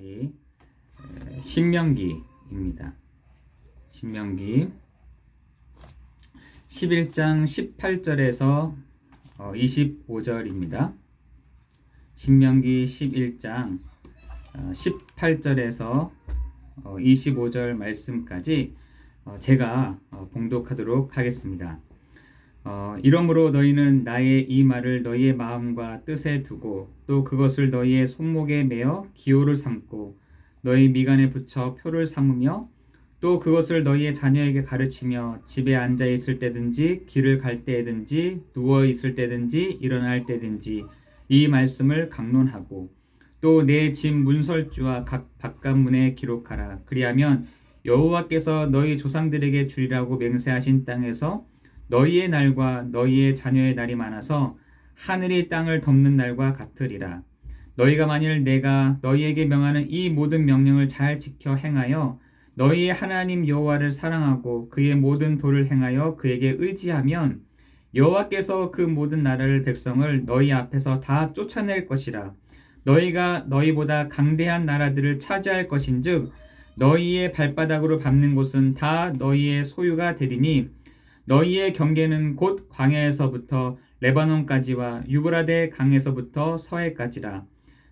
우리 신명기입니다. 신명기 11장 18절에서 25절입니다. 신명기 11장 18절에서 25절 말씀까지 제가 봉독하도록 하겠습니다. 이러므로 너희는 나의 이 말을 너희의 마음과 뜻에 두고 또 그것을 너희의 손목에 매어 기호를 삼고 너희 미간에 붙여 표를 삼으며 또 그것을 너희의 자녀에게 가르치며 집에 앉아 있을 때든지 길을 갈 때든지 누워 있을 때든지 일어날 때든지 이 말씀을 강론하고 또 내 집 문설주와 각 바깥문에 기록하라. 그리하면 여호와께서 너희 조상들에게 주리라고 맹세하신 땅에서 너희의 날과 너희의 자녀의 날이 많아서 하늘이 땅을 덮는 날과 같으리라. 너희가 만일 내가 너희에게 명하는 이 모든 명령을 잘 지켜 행하여 너희의 하나님 여호와를 사랑하고 그의 모든 도를 행하여 그에게 의지하면 여호와께서 그 모든 나라를 백성을 너희 앞에서 다 쫓아낼 것이라. 너희가 너희보다 강대한 나라들을 차지할 것인즉 너희의 발바닥으로 밟는 곳은 다 너희의 소유가 되리니 너희의 경계는 곧 광야에서부터 레바논까지와 유브라데 강에서부터 서해까지라.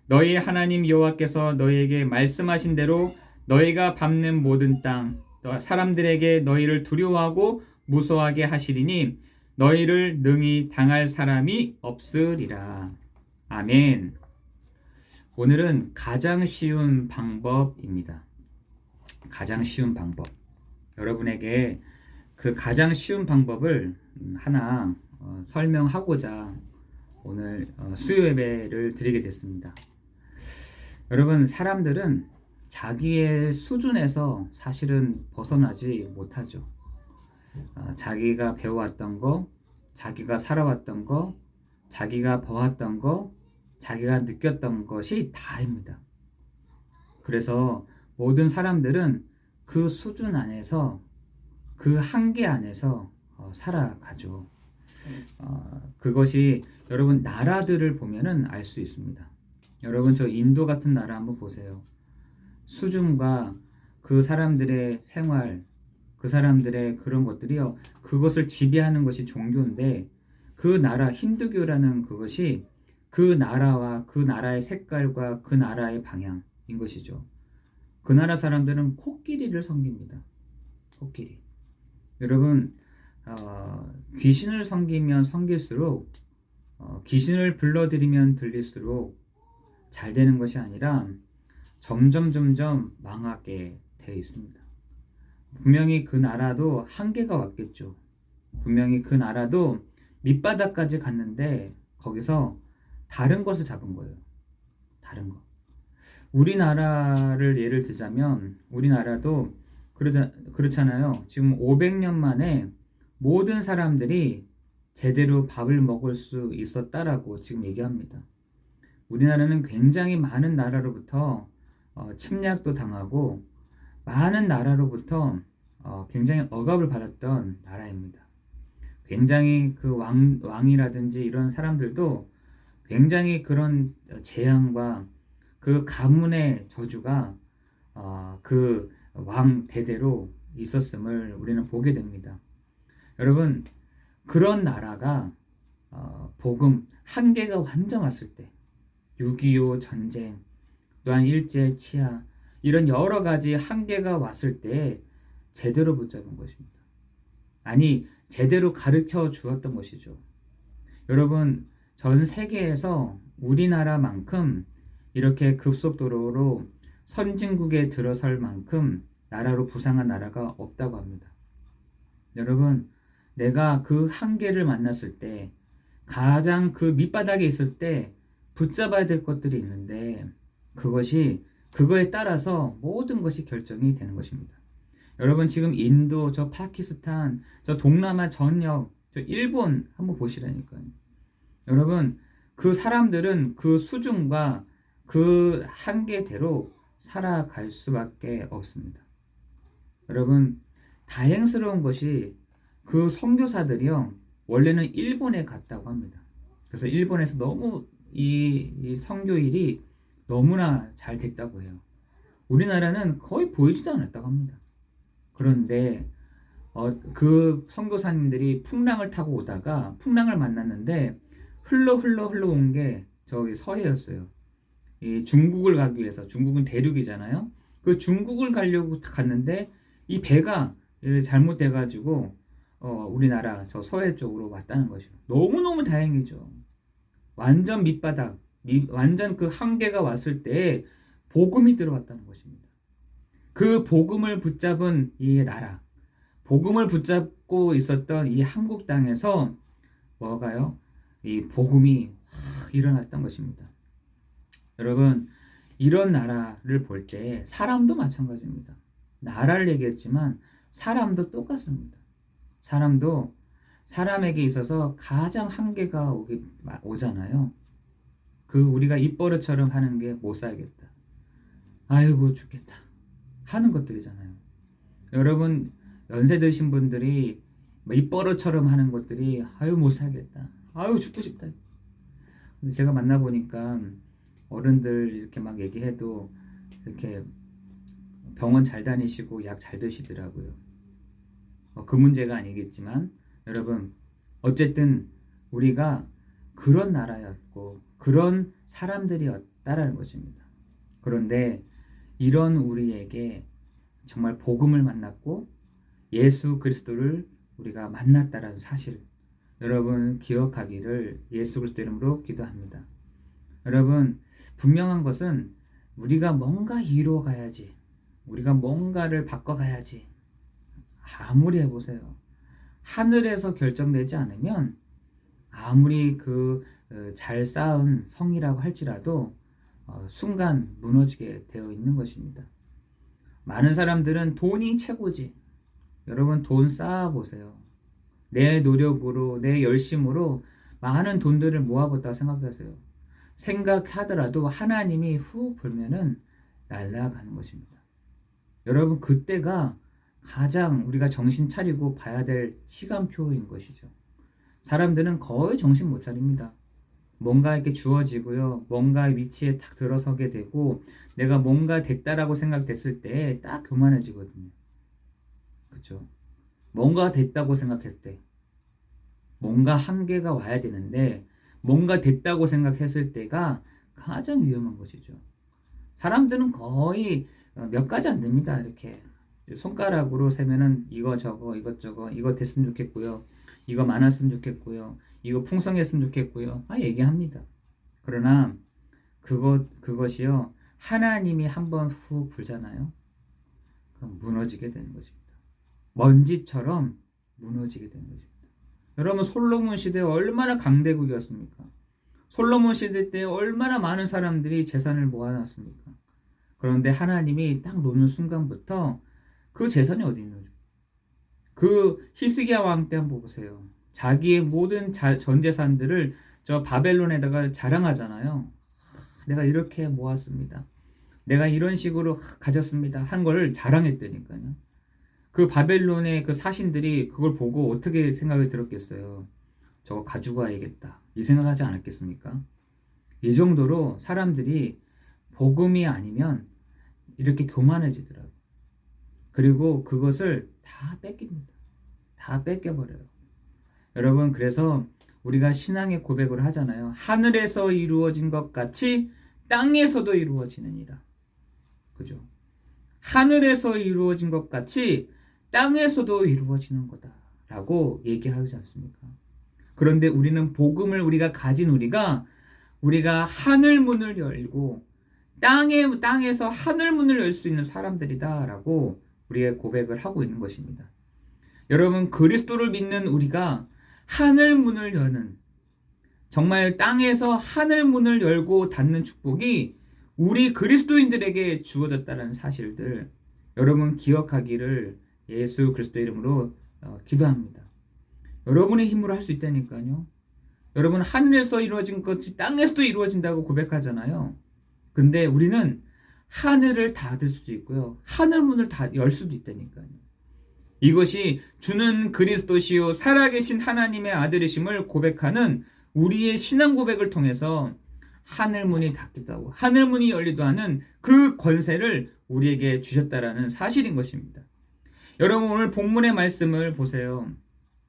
너희의 하나님 여호와께서 너희에게 말씀하신 대로 너희가 밟는 모든 땅 사람들에게 너희를 두려워하고 무서워하게 하시리니 너희를 능히 당할 사람이 없으리라. 아멘. 오늘은 가장 쉬운 방법입니다. 가장 쉬운 방법. 여러분에게 그 가장 쉬운 방법을 하나 설명하고자 오늘 수요 예배를 드리게 됐습니다. 여러분, 사람들은 자기의 수준에서 사실은 벗어나지 못하죠. 자기가 배워왔던 거, 자기가 살아왔던 거, 자기가 보았던 거, 자기가 느꼈던 것이 다입니다. 그래서 모든 사람들은 그 수준 안에서 그 한계 안에서 살아가죠. 그것이 여러분 나라들을 보면은 알 수 있습니다. 여러분 저 인도 같은 나라 한번 보세요. 수준과 그 사람들의 생활, 그 사람들의 그런 것들이요. 그것을 지배하는 것이 종교인데 그 나라 힌두교라는 그것이 그 나라와 그 나라의 색깔과 그 나라의 방향인 것이죠. 그 나라 사람들은 코끼리를 섬깁니다. 코끼리. 여러분 귀신을 섬기면 섬길수록 귀신을 불러들이면 들릴수록 잘 되는 것이 아니라 점점 망하게 되어 있습니다. 분명히 그 나라도 한계가 왔겠죠. 분명히 그 나라도 밑바닥까지 갔는데 거기서 다른 것을 잡은 거예요. 다른 거. 우리나라를 예를 들자면 우리나라도 그렇잖아요. 지금 500년 만에 모든 사람들이 제대로 밥을 먹을 수 있었다라고 지금 얘기합니다. 우리나라는 굉장히 많은 나라로부터 침략도 당하고 많은 나라로부터 굉장히 억압을 받았던 나라입니다. 굉장히 그 왕이라든지 이런 사람들도 굉장히 그런 재앙과 그 가문의 저주가 그 왕 대대로 있었음을 우리는 보게 됩니다. 여러분 그런 나라가 복음 한계가 완전 왔을 때 6.25 전쟁 또한 일제 치하 이런 여러 가지 한계가 왔을 때 제대로 붙잡은 것입니다. 아니 제대로 가르쳐 주었던 것이죠. 여러분 전 세계에서 우리나라만큼 이렇게 급속도로 선진국에 들어설 만큼 나라로 부상한 나라가 없다고 합니다. 여러분 내가 그 한계를 만났을 때 가장 그 밑바닥에 있을 때 붙잡아야 될 것들이 있는데 그거에 따라서 모든 것이 결정이 되는 것입니다. 여러분 지금 인도, 저 파키스탄, 저 동남아 전역, 저 일본 한번 보시라니까요. 여러분 그 사람들은 그 수준과 그 한계대로 살아갈 수밖에 없습니다. 여러분 다행스러운 것이 그 선교사들이요 원래는 일본에 갔다고 합니다. 그래서 일본에서 너무 이 선교일이 너무나 잘 됐다고 해요. 우리나라는 거의 보이지도 않았다고 합니다. 그런데 그 선교사님들이 풍랑을 타고 오다가 풍랑을 만났는데 흘러 온 게 저기 서해였어요. 이 중국을 가기 위해서, 중국은 대륙이잖아요. 그 중국을 가려고 갔는데 이 배가 잘못돼가지고 우리나라 저 서해 쪽으로 왔다는 것이죠. 너무너무 다행이죠. 완전 밑바닥, 완전 그 한계가 왔을 때 복음이 들어왔다는 것입니다. 그 복음을 붙잡은 이 나라, 복음을 붙잡고 있었던 이 한국 땅에서 뭐가요? 이 복음이 확 일어났던 것입니다. 여러분, 이런 나라를 볼 때 사람도 마찬가지입니다. 나라를 얘기했지만 사람도 똑같습니다. 사람도 사람에게 있어서 가장 한계가 오잖아요. 그 우리가 입버릇처럼 하는 게 못 살겠다. 아이고 죽겠다. 하는 것들이잖아요. 여러분 연세 드신 분들이 입버릇처럼 하는 것들이 아유 못 살겠다. 아유 죽고 싶다. 근데 제가 만나보니까 어른들 이렇게 막 얘기해도 이렇게 병원 잘 다니시고 약 잘 드시더라고요. 그 문제가 아니겠지만 여러분 어쨌든 우리가 그런 나라였고 그런 사람들이었다라는 것입니다. 그런데 이런 우리에게 정말 복음을 만났고 예수 그리스도를 우리가 만났다라는 사실 여러분 기억하기를 예수 그리스도 이름으로 기도합니다. 여러분 분명한 것은 우리가 뭔가 이루어 가야지, 우리가 뭔가를 바꿔가야지. 아무리 해보세요. 하늘에서 결정되지 않으면 아무리 그 잘 쌓은 성이라고 할지라도 순간 무너지게 되어 있는 것입니다. 많은 사람들은 돈이 최고지. 여러분 돈 쌓아보세요. 내 노력으로 내 열심으로 많은 돈들을 모아봤다고 생각하세요. 생각하더라도 하나님이 훅 불면은 날아가는 것입니다. 여러분 그때가 가장 우리가 정신 차리고 봐야 될 시간표인 것이죠. 사람들은 거의 정신 못 차립니다. 뭔가 이렇게 주어지고요. 뭔가 위치에 딱 들어서게 되고 내가 뭔가 됐다라고 생각됐을 때 딱 교만해지거든요. 그렇죠? 뭔가 됐다고 생각했을 때 뭔가 한계가 와야 되는데 뭔가 됐다고 생각했을 때가 가장 위험한 것이죠. 사람들은 거의 몇 가지 안 됩니다. 이렇게 손가락으로 세면은 이거 저거 이것저것 이거 됐으면 좋겠고요. 이거 많았으면 좋겠고요. 이거 풍성했으면 좋겠고요. 얘기합니다. 그러나 그것이요. 하나님이 한번 훅 불잖아요. 그럼 무너지게 되는 것입니다. 먼지처럼 무너지게 되는 것입니다. 여러분 솔로몬 시대에 얼마나 강대국이었습니까? 솔로몬 시대 때 얼마나 많은 사람들이 재산을 모아놨습니까? 그런데 하나님이 딱 놓는 순간부터 그 재산이 어디 있는 거죠? 그 히스기야 왕 때 한번 보세요. 자기의 모든 전 재산들을 저 바벨론에다가 자랑하잖아요. 내가 이렇게 모았습니다. 내가 이런 식으로 가졌습니다. 한 거를 자랑했다니까요. 그 바벨론의 그 사신들이 그걸 보고 어떻게 생각이 들었겠어요? 저거 가지고 와야겠다. 이 생각하지 않았겠습니까? 이 정도로 사람들이 복음이 아니면 이렇게 교만해지더라고요. 그리고 그것을 다 뺏깁니다. 다 뺏겨버려요. 여러분 그래서 우리가 신앙의 고백을 하잖아요. 하늘에서 이루어진 것 같이 땅에서도 이루어지느니라. 그죠? 하늘에서 이루어진 것 같이 땅에서도 이루어지는 거다 라고 얘기하지 않습니까? 그런데 우리는 복음을 우리가 가진 우리가 하늘 문을 열고 땅에서 하늘 문을 열 수 있는 사람들이다 라고 우리의 고백을 하고 있는 것입니다. 여러분 그리스도를 믿는 우리가 하늘 문을 여는 정말 땅에서 하늘 문을 열고 닫는 축복이 우리 그리스도인들에게 주어졌다는 사실들 여러분 기억하기를 예수 그리스도 이름으로 기도합니다. 여러분의 힘으로 할 수 있다니까요. 여러분 하늘에서 이루어진 것이 땅에서도 이루어진다고 고백하잖아요. 근데 우리는 하늘을 닫을 수도 있고요. 하늘 문을 다 열 수도 있다니까요. 이것이 주는 그리스도시요 살아계신 하나님의 아들이심을 고백하는 우리의 신앙 고백을 통해서 하늘 문이 닫기도 하고 하늘 문이 열리도 하는 그 권세를 우리에게 주셨다라는 사실인 것입니다. 여러분, 오늘 본문의 말씀을 보세요.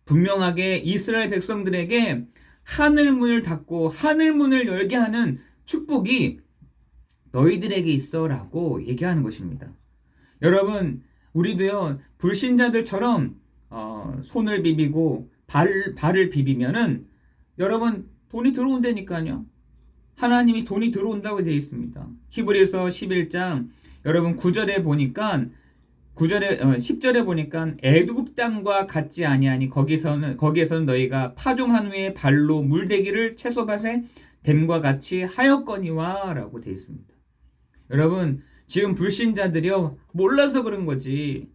분명하게 이스라엘 백성들에게 하늘 문을 닫고 하늘 문을 열게 하는 축복이 너희들에게 있어라고 얘기하는 것입니다. 여러분, 우리도요, 불신자들처럼 손을 비비고 발을 비비면은 여러분 돈이 들어온다니까요. 하나님이 돈이 들어온다고 되어 있습니다. 히브리서 11장 여러분 9절에 보니까 10절에 보니까 애굽 땅과 같지 아니하니 거기에서는 너희가 파종한 후에 발로 물대기를 채소밭에 댐과 같이 하였거니와라고 되어 있습니다. 여러분, 지금 불신자들이요, 몰라서 그런 거지.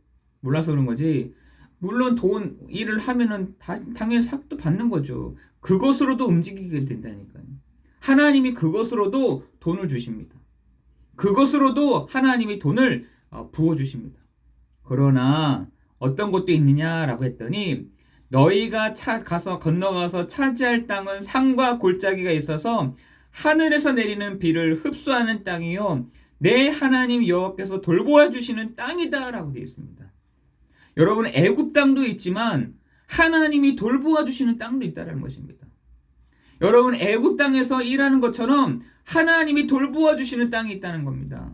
물론 돈 일을 하면은 당연히 삭도 받는 거죠. 그것으로도 움직이게 된다니까요. 하나님이 그것으로도 돈을 주십니다. 그것으로도 하나님이 돈을 부어 주십니다. 그러나 어떤 것도 있느냐라고 했더니 너희가 건너가서 차지할 땅은 산과 골짜기가 있어서 하늘에서 내리는 비를 흡수하는 땅이요, 내 하나님 여호와께서 돌보아 주시는 땅이다라고 되어 있습니다. 여러분, 애굽 땅도 있지만 하나님이 돌보아 주시는 땅도 있다라는 것입니다. 여러분, 애굽 땅에서 일하는 것처럼 하나님이 돌보아 주시는 땅이 있다는 겁니다.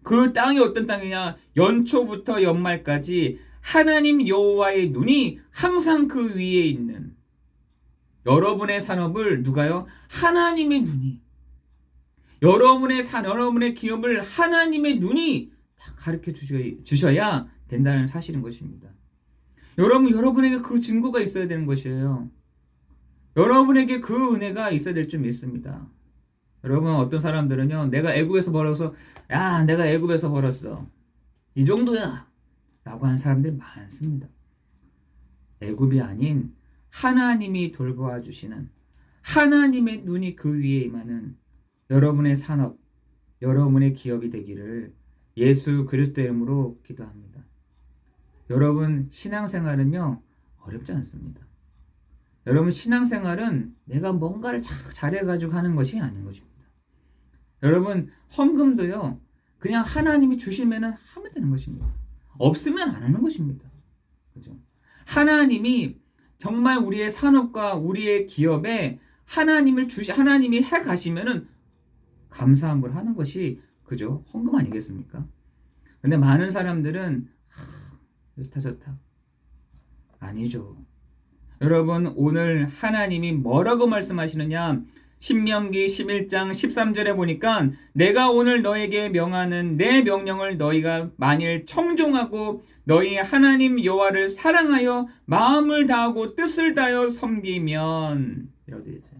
그 땅이 어떤 땅이냐? 연초부터 연말까지 하나님 여호와의 눈이 항상 그 위에 있는, 여러분의 산업을 누가요? 하나님의 눈이, 여러분의 기업을 하나님의 눈이 다 가르쳐 주셔야 된다는 사실인 것입니다. 여러분에게 그 증거가 있어야 되는 것이에요. 여러분에게 그 은혜가 있어야 될 줄 믿습니다. 여러분, 어떤 사람들은요, 내가 애굽에서 벌어서, 내가 애굽에서 벌었어, 이 정도야 라고 하는 사람들이 많습니다. 애굽이 아닌 하나님이 돌보아 주시는, 하나님의 눈이 그 위에 임하는 여러분의 산업, 여러분의 기업이 되기를 예수 그리스도의 이름으로 기도합니다. 여러분, 신앙생활은요, 어렵지 않습니다. 여러분, 신앙생활은 내가 뭔가를 잘해가지고 하는 것이 아닌 것입니다. 여러분, 헌금도요, 그냥 하나님이 주시면은 하면 되는 것입니다. 없으면 안 하는 것입니다. 그죠? 하나님이 정말 우리의 산업과 우리의 기업에 하나님이 해 가시면은 감사한 걸 하는 것이, 그죠? 헌금 아니겠습니까? 근데 많은 사람들은 좋다. 아니죠. 여러분, 오늘 하나님이 뭐라고 말씀하시느냐? 신명기 11장 13절에 보니까 내가 오늘 너에게 명하는 내 명령을 너희가 만일 청종하고 너희 하나님 여호와를 사랑하여 마음을 다하고 뜻을 다하여 섬기면, 이라고 되어 있어요.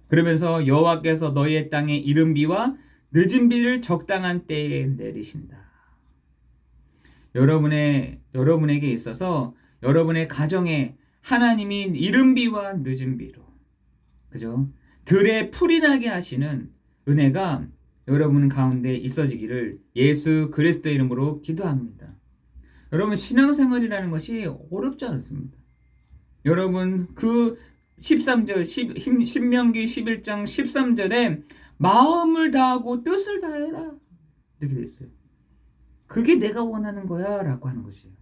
그러면서 여호와께서 너희의 땅에 이른 비와 늦은 비를 적당한 때에 내리신다. 여러분에게 있어서 여러분의 가정에 하나님이 이른 비와 늦은 비로, 그죠? 들에 풀이 나게 하시는 은혜가 여러분 가운데 있어지기를 예수 그리스도의 이름으로 기도합니다. 여러분, 신앙생활이라는 것이 어렵지 않습니다. 여러분, 그 13절 신명기 11장 13절에 마음을 다하고 뜻을 다해라 이렇게 돼 있어요. 그게 내가 원하는 거야 라고 하는 것이에요.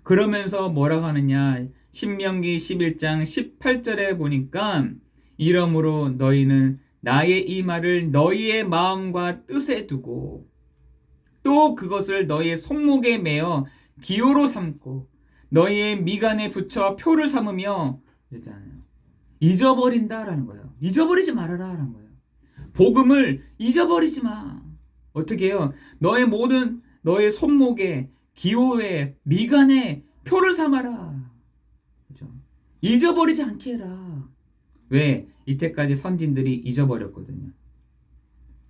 그러면서 뭐라고 하느냐? 신명기 11장 18절에 보니까 이러므로 너희는 나의 이 말을 너희의 마음과 뜻에 두고 또 그것을 너희의 손목에 매어 기호로 삼고 너희의 미간에 붙여 표를 삼으며, 그랬잖아요. 잊어버린다라는 거예요. 잊어버리지 말아라라는 거예요. 복음을 잊어버리지 마. 어떻게 해요? 너의 손목에, 기호에, 미간에 표를 삼아라. 그죠? 잊어버리지 않게 해라. 왜? 이때까지 선진들이 잊어버렸거든요.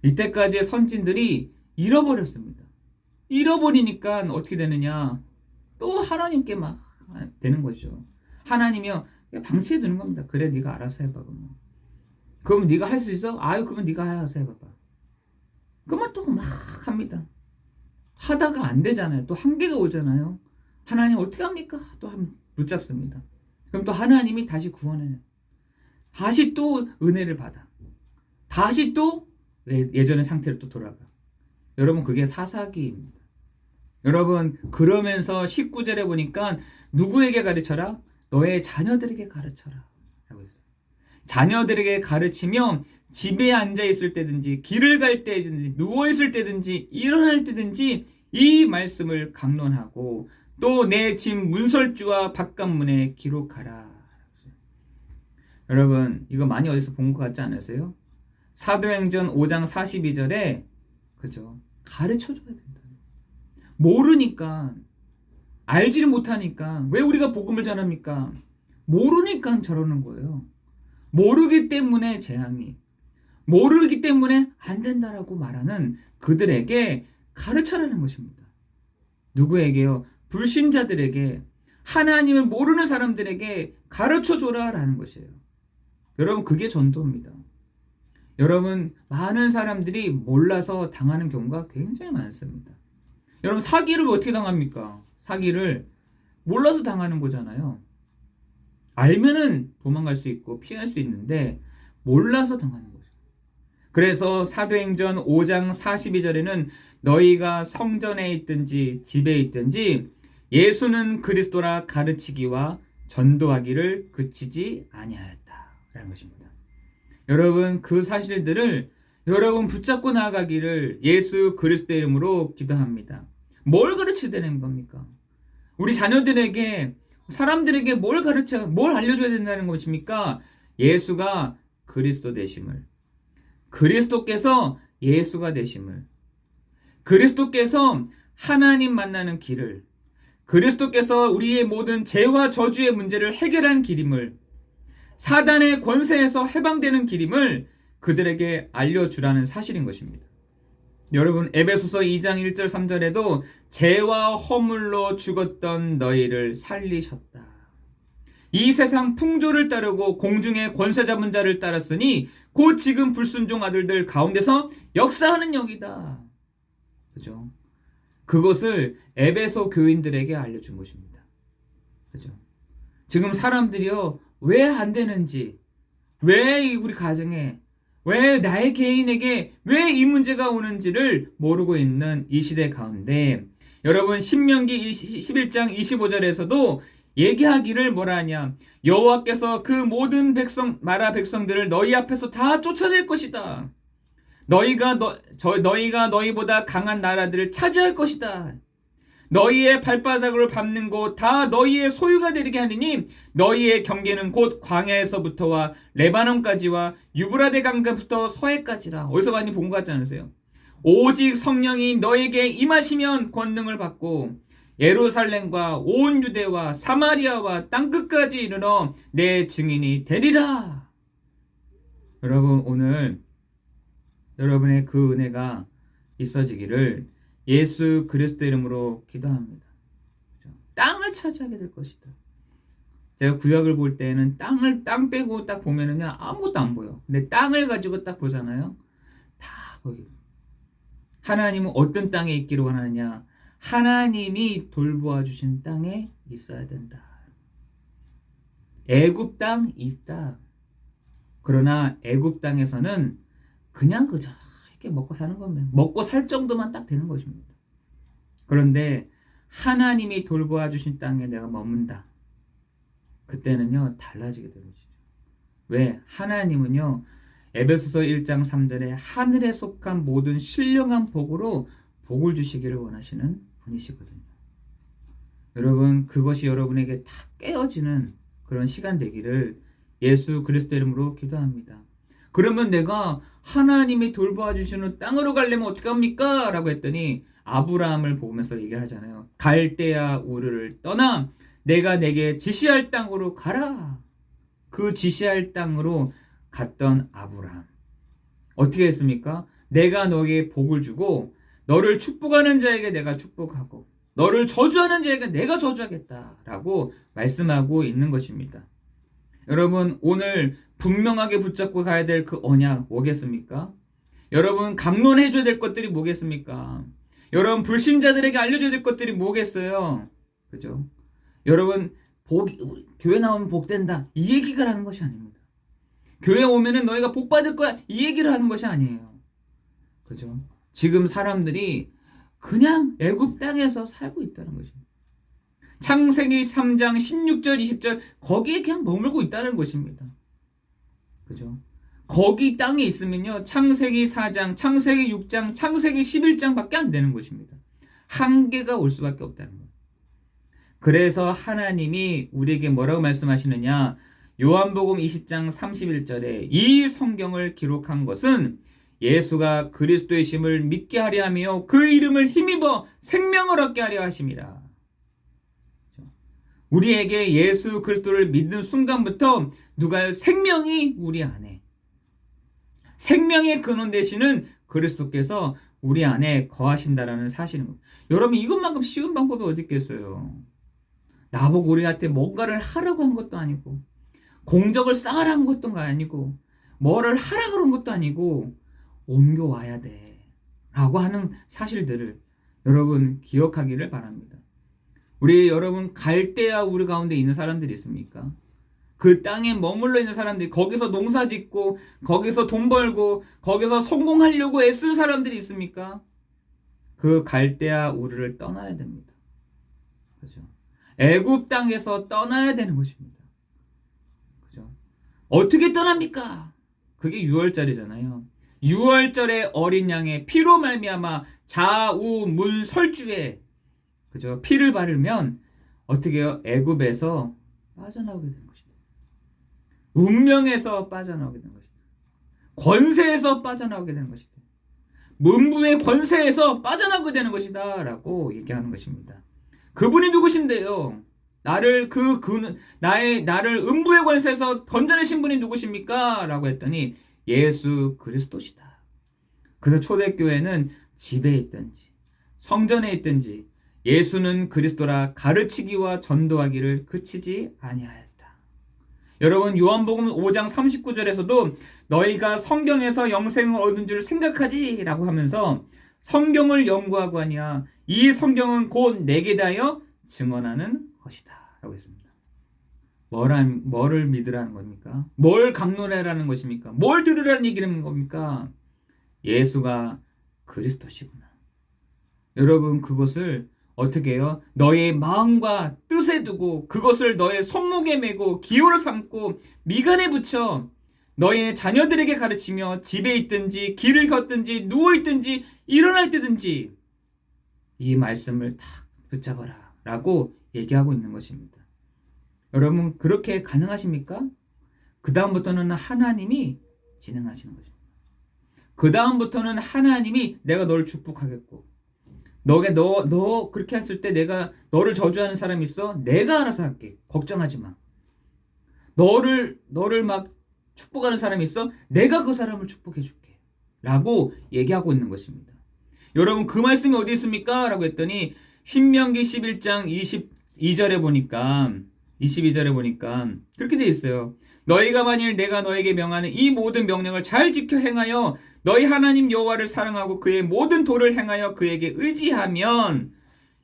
이때까지의 선진들이 잃어버렸습니다. 잃어버리니까 어떻게 되느냐? 또 하나님께 막 되는 거죠. 하나님이요, 방치해 두는 겁니다. 그래, 네가 알아서 해봐. 그럼 네가 할 수 있어? 그러면 네가 알아서 해봐봐. 그러면 또 막 합니다. 하다가 안 되잖아요. 또 한계가 오잖아요. 하나님 어떻게 합니까? 또 붙잡습니다. 그럼 또 하나님이 다시 구원해요. 다시 또 은혜를 받아. 다시 또 예전의 상태로 또 돌아가. 여러분 그게 사사기입니다. 여러분 그러면서 19절에 보니까 누구에게 가르쳐라? 너의 자녀들에게 가르쳐라 라고 했어요. 자녀들에게 가르치며 집에 앉아 있을 때든지 길을 갈 때든지 누워 있을 때든지 일어날 때든지 이 말씀을 강론하고 또 내 집 문설주와 바깥문에 기록하라. 여러분 이거 많이 어디서 본 것 같지 않으세요? 사도행전 5장 42절에 그죠? 가르쳐줘야 된다. 모르니까 알지를 못하니까 왜 우리가 복음을 전합니까? 모르니까 저러는 거예요. 모르기 때문에 재앙이, 모르기 때문에 안 된다라고 말하는 그들에게 가르쳐라는 것입니다. 누구에게요? 불신자들에게, 하나님을 모르는 사람들에게 가르쳐줘라라는 것이에요. 여러분 그게 전도입니다. 여러분 많은 사람들이 몰라서 당하는 경우가 굉장히 많습니다. 여러분 사기를 어떻게 당합니까? 사기를 몰라서 당하는 거잖아요. 알면은 도망갈 수 있고 피할 수 있는데 몰라서 당하는 거죠. 그래서 사도행전 5장 42절에는 너희가 성전에 있든지 집에 있든지 예수는 그리스도라 가르치기와 전도하기를 그치지 아니하였다라는 것입니다. 여러분 그 사실들을 여러분 붙잡고 나아가기를 예수 그리스도의 이름으로 기도합니다. 뭘 가르쳐야 되는 겁니까? 우리 자녀들에게 사람들에게 뭘 알려줘야 된다는 것입니까? 예수가 그리스도 되심을, 그리스도께서 예수가 되심을, 그리스도께서 하나님 만나는 길을, 그리스도께서 우리의 모든 죄와 저주의 문제를 해결하는 길임을, 사단의 권세에서 해방되는 길임을 그들에게 알려주라는 사실인 것입니다. 여러분 에베소서 2장 1절 3절에도 죄와 허물로 죽었던 너희를 살리셨다. 이 세상 풍조를 따르고 공중의 권세 잡은 자를 따랐으니 곧 지금 불순종 아들들 가운데서 역사하는 영이다. 그죠? 그것을 에베소 교인들에게 알려준 것입니다. 그죠? 지금 사람들이요 왜 안 되는지, 왜 우리 가정에, 왜 나의 개인에게 왜 이 문제가 오는지를 모르고 있는 이 시대 가운데 여러분 신명기 11장 25절에서도 얘기하기를 뭐라 하냐? 여호와께서 그 모든 마라 백성들을 너희 앞에서 다 쫓아낼 것이다. 너희가 너희보다 강한 나라들을 차지할 것이다. 너희의 발바닥을 밟는 곳 다 너희의 소유가 되게 하리니 너희의 경계는 곧 광야에서부터와 레바논까지와 유브라데 강가부터 서해까지라. 어디서 많이 본 것 같지 않으세요? 오직 성령이 너에게 임하시면 권능을 받고 예루살렘과 온 유대와 사마리아와 땅끝까지 이르러 내 증인이 되리라. 여러분 오늘 여러분의 그 은혜가 있어지기를 예수 그리스도 이름으로 기도합니다. 땅을 차지하게 될 것이다. 제가 구약을 볼 때는 땅 빼고 딱 보면은요 아무것도 안 보여. 근데 땅을 가지고 딱 보잖아요. 다 보이게. 하나님은 어떤 땅에 있기를 원하느냐? 하나님이 돌보아 주신 땅에 있어야 된다. 애굽 땅 있다. 그러나 애굽 땅에서는 그냥 그저 이렇게 먹고 사는 겁니다. 먹고 살 정도만 딱 되는 것입니다. 그런데 하나님이 돌보아 주신 땅에 내가 머문다. 그때는요 달라지게 되는 것이죠. 왜? 하나님은요 에베소서 1장 3절에 하늘에 속한 모든 신령한 복으로 복을 주시기를 원하시는 분이시거든요. 여러분 그것이 여러분에게 다 깨어지는 그런 시간 되기를 예수 그리스도 이름으로 기도합니다. 그러면 내가 하나님이 돌보아 주시는 땅으로 가려면 어떻게 합니까? 라고 했더니 아브라함을 보면서 얘기하잖아요. 갈대아 우르를 떠나 내가 내게 지시할 땅으로 가라. 그 지시할 땅으로 갔던 아브라함. 어떻게 했습니까? 내가 너에게 복을 주고 너를 축복하는 자에게 내가 축복하고 너를 저주하는 자에게 내가 저주하겠다라고 말씀하고 있는 것입니다. 여러분 오늘 분명하게 붙잡고 가야 될 그 언약 뭐겠습니까? 여러분 감론해줘야 될 것들이 뭐겠습니까? 여러분 불신자들에게 알려줘야 될 것들이 뭐겠어요? 그죠? 여러분 교회 나오면 복된다 이 얘기가 하는 것이 아닙니다. 교회 오면은 너희가 복 받을 거야. 이 얘기를 하는 것이 아니에요. 그죠? 지금 사람들이 그냥 애굽 땅에서 살고 있다는 것입니다. 창세기 3장 16절 20절 거기에 그냥 머물고 있다는 것입니다. 그죠? 거기 땅에 있으면요. 창세기 4장, 창세기 6장, 창세기 11장밖에 안 되는 것입니다. 한계가 올 수밖에 없다는 거예요. 그래서 하나님이 우리에게 뭐라고 말씀하시느냐? 요한복음 20장 31절에 이 성경을 기록한 것은 예수가 그리스도의 심을 믿게 하려 하며 그 이름을 힘입어 생명을 얻게 하려 하심이라. 우리에게 예수 그리스도를 믿는 순간부터 누가요? 생명이 우리 안에, 생명의 근원 되시는 그리스도께서 우리 안에 거하신다라는 사실입니다. 여러분, 이것만큼 쉬운 방법이 어디 있겠어요? 나보고 우리한테 뭔가를 하라고 한 것도 아니고, 공적을 쌓으라는 것도 아니고, 뭐를 하라 그런 것도 아니고, 옮겨와야 돼 라고 하는 사실들을 여러분 기억하기를 바랍니다. 우리 여러분 갈대아 우리 가운데 있는 사람들이 있습니까? 그 땅에 머물러 있는 사람들이, 거기서 농사 짓고 거기서 돈 벌고 거기서 성공하려고 애쓸 사람들이 있습니까? 그 갈대아 우르를 떠나야 됩니다. 그죠? 애굽 땅에서 떠나야 되는 것입니다. 그죠? 어떻게 떠납니까? 그게 6월절이잖아요. 6월절에 어린 양의 피로 말미암아 좌우문설주에, 그죠? 피를 바르면 어떻게 해요? 애굽에서 빠져나오게 되는 것이다. 운명에서 빠져나오게 되는 것이다. 권세에서 빠져나오게 되는 것이다. 문부의 권세에서 빠져나오게 되는 것이다 라고 얘기하는 것입니다. 그분이 누구신데요? 나를 나를 음부의 권세에서 건져내신 분이 누구십니까? 라고 했더니 예수 그리스도시다. 그래서 초대교회는 집에 있든지 성전에 있든지 예수는 그리스도라 가르치기와 전도하기를 그치지 아니하였다. 여러분, 요한복음 5장 39절에서도 너희가 성경에서 영생을 얻은 줄 생각하지 라고 하면서 성경을 연구하고 하냐, 이 성경은 곧 내게 대하여 증언하는 것이다 라고 했습니다. 뭐를 믿으라는 겁니까? 뭘 강론하라는 것입니까? 뭘 들으라는 얘기라는 겁니까? 예수가 그리스도시구나. 여러분, 그것을 어떻게 해요? 너의 마음과 뜻에 두고 그것을 너의 손목에 메고 기호를 삼고 미간에 붙여 너의 자녀들에게 가르치며 집에 있든지 길을 걷든지 누워있든지 일어날 때든지 이 말씀을 딱 붙잡아라 라고 얘기하고 있는 것입니다. 여러분, 그렇게 가능하십니까? 그 다음부터는 하나님이 진행하시는 것입니다. 그 다음부터는 하나님이 내가 너를 축복하겠고, 너 그렇게 했을 때 내가 너를 저주하는 사람이 있어? 내가 알아서 할게. 걱정하지 마. 너를 막 축복하는 사람이 있어? 내가 그 사람을 축복해 줄게. 라고 얘기하고 있는 것입니다. 여러분, 그 말씀이 어디 있습니까? 라고 했더니 신명기 11장 22절에 보니까 그렇게 돼 있어요. 너희가 만일 내가 너에게 명하는 이 모든 명령을 잘 지켜 행하여 너희 하나님 여호와를 사랑하고 그의 모든 도를 행하여 그에게 의지하면,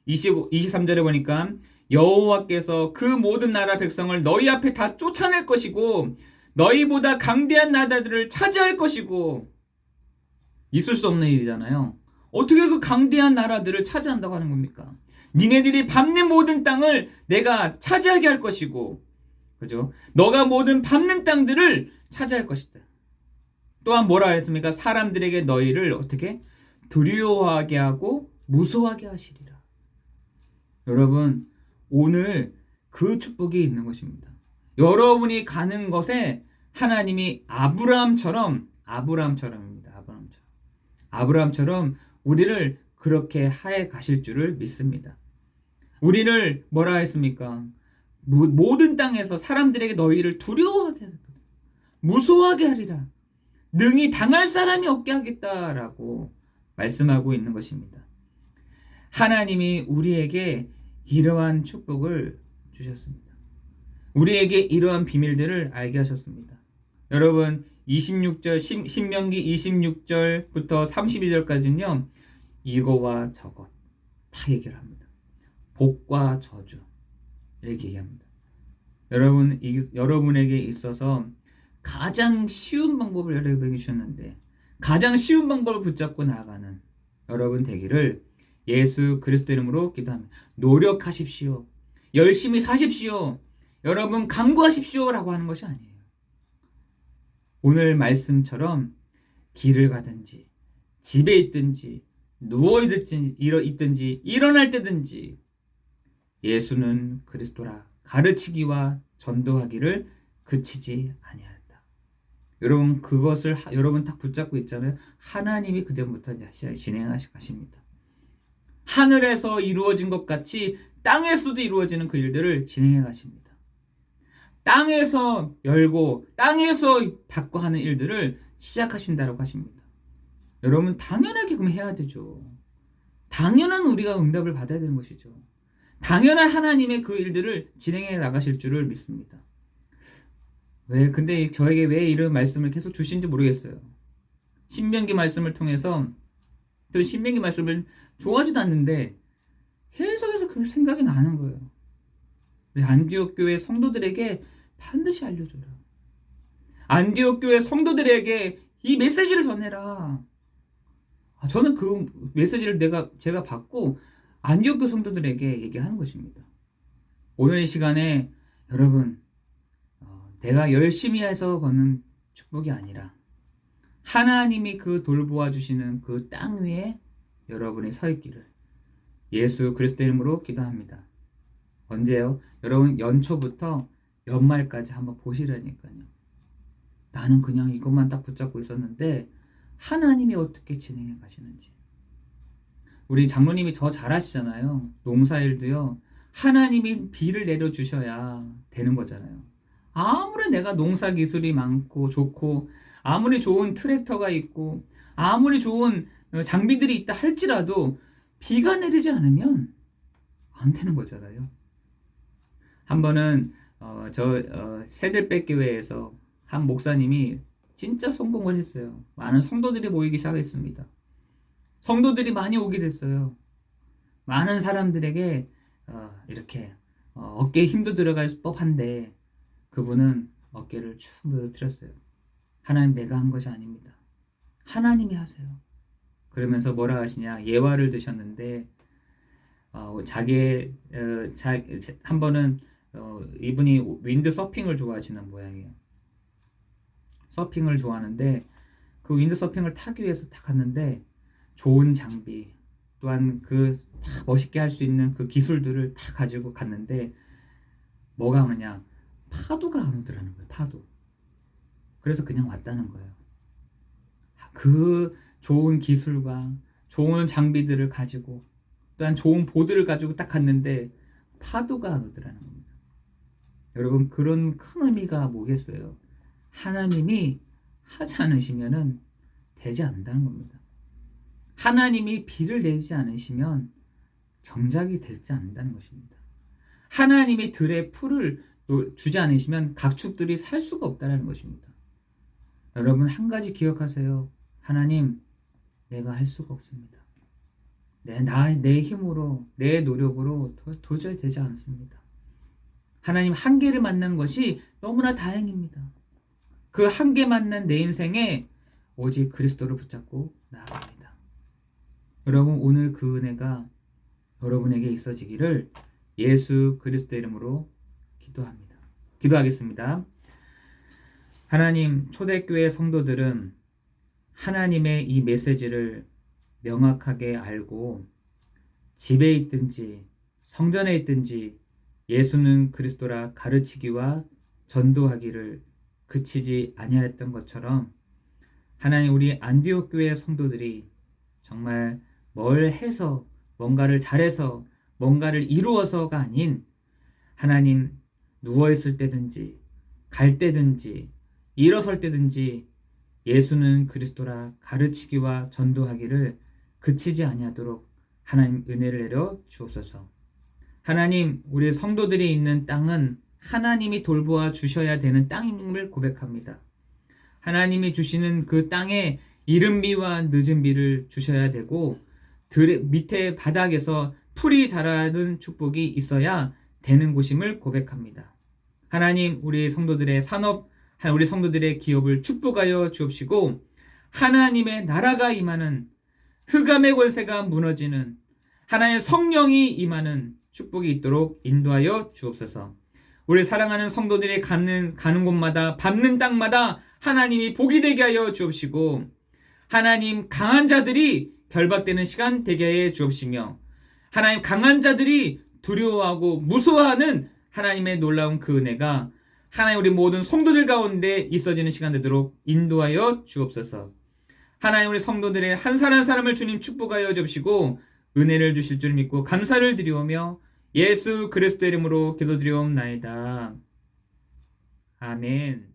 23절에 보니까 여호와께서 그 모든 나라 백성을 너희 앞에 다 쫓아낼 것이고 너희보다 강대한 나라들을 차지할 것이고. 있을 수 없는 일이잖아요. 어떻게 그 강대한 나라들을 차지한다고 하는 겁니까? 니네들이 밟는 모든 땅을 내가 차지하게 할 것이고, 그죠? 너가 모든 밟는 땅들을 차지할 것이다. 또한 뭐라 했습니까? 사람들에게 너희를 어떻게 두려워하게 하고 무서워하게 하시리라. 여러분, 오늘 그 축복이 있는 것입니다. 여러분이 가는 것에 하나님이 아브라함처럼입니다. 아브라함처럼 우리를 그렇게 하해 가실 줄을 믿습니다. 우리를 뭐라 했습니까? 모든 땅에서 사람들에게 너희를 두려워하게 하겠다. 무서워하게 하리라. 능히 당할 사람이 없게 하겠다라고 말씀하고 있는 것입니다. 하나님이 우리에게 이러한 축복을 주셨습니다. 우리에게 이러한 비밀들을 알게 하셨습니다. 여러분, 26절 신명기 26절부터 32절까지는요. 이거와 저것 다 얘기합니다. 복과 저주 이렇게 얘기합니다. 여러분에게 있어서 가장 쉬운 방법을 여러분에게 주셨는데 가장 쉬운 방법을 붙잡고 나아가는 여러분 되기를 예수 그리스도 이름으로 기도합니다. 노력하십시오. 열심히 사십시오. 여러분 강구하십시오라고 하는 것이 아니에요. 오늘 말씀처럼 길을 가든지 집에 있든지 누워 있든지 일어날 때든지 예수는 그리스도라 가르치기와 전도하기를 그치지 아니하였다. 여러분 그것을 여러분 딱 붙잡고 있잖아요. 하나님이 그전부터 진행하십니다. 하늘에서 이루어진 것 같이 땅에서도 이루어지는 그 일들을 진행해 가십니다. 땅에서 열고 땅에서 받고 하는 일들을 시작하신다고 하십니다. 여러분 당연하게 그럼 해야 되죠. 당연한 우리가 응답을 받아야 되는 것이죠. 당연한 하나님의 그 일들을 진행해 나가실 줄을 믿습니다. 근데 저에게 왜 이런 말씀을 계속 주신지 모르겠어요. 신명기 말씀을 통해서 또 신명기 말씀을 좋아하지도 않는데 계속해서 그 생각이 나는 거예요. 우리 안디옥 교회 성도들에게 반드시 알려줘라. 안디옥 교회 성도들에게 이 메시지를 전해라. 저는 그 메시지를 제가 받고 안디옥 교회 성도들에게 얘기하는 것입니다. 오늘 이 시간에 여러분 내가 열심히 해서 버는 축복이 아니라 하나님이 그 돌보아 주시는 그 땅 위에 여러분이 서 있기를 예수 그리스도 이름으로 기도합니다. 언제요? 여러분 연초부터 연말까지 한번 보시라니까요. 나는 그냥 이것만 딱 붙잡고 있었는데 하나님이 어떻게 진행해 가시는지. 우리 장로님이 저 잘 아시잖아요. 농사일도요. 하나님이 비를 내려주셔야 되는 거잖아요. 아무리 내가 농사 기술이 많고 좋고 아무리 좋은 트랙터가 있고 아무리 좋은 장비들이 있다 할지라도 비가 내리지 않으면 안 되는 거잖아요. 한 번은 새들백 교회에서 한 목사님이 진짜 성공을 했어요. 많은 성도들이 모이기 시작했습니다. 성도들이 많이 오게 됐어요. 많은 사람들에게 이렇게 어깨에 힘도 들어갈 법한데 그분은 어깨를 축 늘어뜨렸어요. 하나님 내가 한 것이 아닙니다. 하나님이 하세요. 그러면서 뭐라 하시냐 예화를 드셨는데 한 번은 이분이 윈드 서핑을 좋아하시는 모양이에요. 서핑을 좋아하는데 그 윈드 서핑을 타기 위해서 딱 갔는데 좋은 장비 또한 그 다 멋있게 할 수 있는 그 기술들을 다 가지고 갔는데 뭐가 오느냐 파도가 안 오더라는 거예요. 파도. 그래서 그냥 왔다는 거예요. 그 좋은 기술과 좋은 장비들을 가지고 또한 좋은 보드를 가지고 딱 갔는데 파도가 안 오더라는 겁니다. 여러분 그런 큰 의미가 뭐겠어요? 하나님이 하지 않으시면은 되지 않는다는 겁니다. 하나님이 비를 내지 않으시면 경작이 되지 않는다는 것입니다. 하나님이 들에 풀을 주지 않으시면 각축들이 살 수가 없다는 것입니다. 여러분 한 가지 기억하세요. 하나님 내가 할 수가 없습니다. 내 힘으로 내 노력으로 도저히 되지 않습니다. 하나님 한계를 만난 것이 너무나 다행입니다. 그 한계 만난 내 인생에 오직 그리스도를 붙잡고 나아갑니다. 여러분 오늘 그 은혜가 여러분에게 있어지기를 예수 그리스도 이름으로 기도합니다. 기도하겠습니다. 하나님 초대교회 성도들은 하나님의 이 메시지를 명확하게 알고 집에 있든지 성전에 있든지 예수는 그리스도라 가르치기와 전도하기를 그치지 아니하였던 것처럼 하나님 우리 안디옥 교회 성도들이 정말 뭘 해서 뭔가를 잘해서 뭔가를 이루어서가 아닌 하나님 누워있을 때든지 갈 때든지 일어설 때든지 예수는 그리스도라 가르치기와 전도하기를 그치지 아니하도록 하나님 은혜를 내려 주옵소서. 하나님 우리 성도들이 있는 땅은 하나님이 돌보아 주셔야 되는 땅임을 고백합니다. 하나님이 주시는 그 땅에 이른 비와 늦은 비를 주셔야 되고 밑에 바닥에서 풀이 자라는 축복이 있어야 되는 곳임을 고백합니다. 하나님 우리 성도들의 산업 우리 성도들의 기업을 축복하여 주옵시고 하나님의 나라가 임하는 흑암의 권세가 무너지는 하나님의 성령이 임하는 축복이 있도록 인도하여 주옵소서. 우리 사랑하는 성도들이 가는 곳마다 밟는 땅마다 하나님이 복이 되게 하여 주옵시고 하나님 강한 자들이 결박되는 시간 되게 하여 주옵시며 하나님 강한 자들이 두려워하고 무서워하는 하나님의 놀라운 그 은혜가 하나님 우리 모든 성도들 가운데 있어지는 시간 되도록 인도하여 주옵소서. 하나님 우리 성도들의 한 사람 한 사람을 주님 축복하여 주옵시고 은혜를 주실 줄 믿고 감사를 드리오며 예수 그리스도 이름으로 기도드리옵나이다. 아멘.